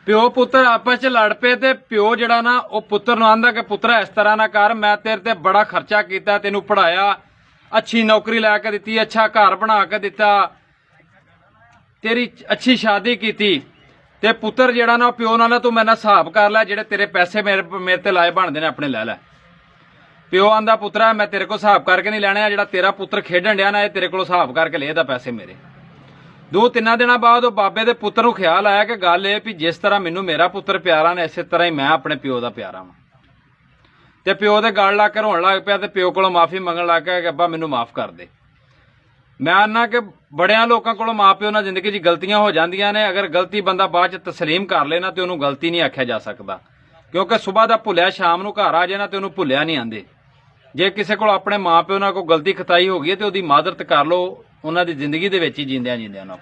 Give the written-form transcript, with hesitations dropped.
ਪਿਓ ਪੁੱਤਰ ਆਪਸ ਚ ਲੜ ਪਏ ਤੇ ਪਿਓ ਜਿਹੜਾ ਨਾ ਉਹ ਪੁੱਤਰ ਨੂੰ ਆਂਦਾ ਕਿ ਪੁੱਤਰਾ ਇਸ ਤਰ੍ਹਾਂ ਨਾ ਕਰ, ਮੈਂ ਤੇਰੇ ਤੇ ਬੜਾ ਖਰਚਾ ਕੀਤਾ, ਤੈਨੂੰ ਪੜਾਇਆ, ਅੱਛੀ ਨੌਕਰੀ ਲੈ ਕੇ ਦਿੱਤੀ, ਅੱਛਾ ਘਰ ਬਣਾ ਕੇ ਦਿੱਤਾ, ਤੇਰੀ ਅੱਛੀ ਸ਼ਾਦੀ ਕੀਤੀ। ਤੇ ਪੁੱਤਰ ਜਿਹੜਾ ਨਾ ਪਿਓ ਨਾਲ ਤੂੰ ਮੇਰੇ ਨਾਲ ਹਿਸਾਬ ਕਰ ਲੈ, ਜਿਹੜੇ ਤੇਰੇ ਪੈਸੇ ਮੇਰੇ ਤੇ ਲਾਏ ਬਣਦੇ ਨੇ ਆਪਣੇ ਲੈ ਲੈ। ਪਿਓ ਆਂਦਾ ਪੁੱਤਰਾ ਮੈਂ ਤੇਰੇ ਕੋਲ ਹਿਸਾਬ ਕਰਕੇ ਨਹੀਂ ਲੈਣੇ, ਜਿਹੜਾ ਤੇਰਾ ਪੁੱਤਰ ਖੇਡਣ ਡਿਆ ਨਾ ਇਹ ਤੇਰੇ ਕੋਲੋਂ ਹਿਸਾਬ ਕਰਕੇ ਲੈ ਇਹਦਾ ਪੈਸੇ ਮੇਰੇ। 2-3 ਦਿਨਾਂ ਬਾਅਦ ਉਹ ਬਾਬੇ ਦੇ ਪੁੱਤਰ ਨੂੰ ਖਿਆਲ ਆਇਆ ਕਿ ਗੱਲ ਇਹ ਵੀ ਜਿਸ ਤਰ੍ਹਾਂ ਮੈਨੂੰ ਮੇਰਾ ਪੁੱਤਰ ਪਿਆਰਾ ਨੇ ਇਸੇ ਤਰ੍ਹਾਂ ਹੀ ਮੈਂ ਆਪਣੇ ਪਿਓ ਦਾ ਪਿਆਰਾ ਵਾਂ। ਤੇ ਪਿਓ ਦੇ ਗਲ ਲਾ ਕੇ ਰੋਣ ਲੱਗ ਪਿਆ ਤੇ ਪਿਓ ਕੋਲੋਂ ਮਾਫੀ ਮੰਗਣ ਲੱਗ ਪਿਆ ਕਿ ਅੱਬਾ ਮੈਨੂੰ ਮਾਫ ਕਰ ਦੇ। ਮੈਂ ਆਨਾ ਕਿ ਬੜਿਆਂ ਲੋਕਾਂ ਕੋਲੋਂ ਮਾਂ ਪਿਓ ਨਾਲ ਜ਼ਿੰਦਗੀ 'ਚ ਗਲਤੀਆਂ ਹੋ ਜਾਂਦੀਆਂ ਨੇ, ਅਗਰ ਗਲਤੀ ਬੰਦਾ ਬਾਅਦ 'ਚ ਤਸਲੀਮ ਕਰ ਲੈਣਾ ਤੇ ਉਹਨੂੰ ਗਲਤੀ ਨਹੀਂ ਆਖਿਆ ਜਾ ਸਕਦਾ, ਕਿਉਂਕਿ ਸਵੇਰ ਦਾ ਭੁੱਲਿਆ ਸ਼ਾਮ ਨੂੰ ਘਰ ਆ ਜਾਏ ਨਾ ਤੇ ਉਹਨੂੰ ਭੁੱਲਿਆ ਨਹੀਂ ਆਂਦੇ। ਜੇ ਕਿਸੇ ਕੋਲ ਆਪਣੇ ਮਾਂ ਪਿਓ ਨਾਲ ਕੋਈ ਗਲਤੀ ਖਤਾਈ ਹੋ ਗਈ ਹੈ ਤੇ ਉਹਦੀ ਮਾਦਰਤ ਕਰ ਲਓ, ਉਹਨਾਂ ਦੀ ਜ਼ਿੰਦਗੀ ਦੇ ਵਿੱਚ ਹੀ ਜਿੰਦਿਆਂ ਨਾਲ।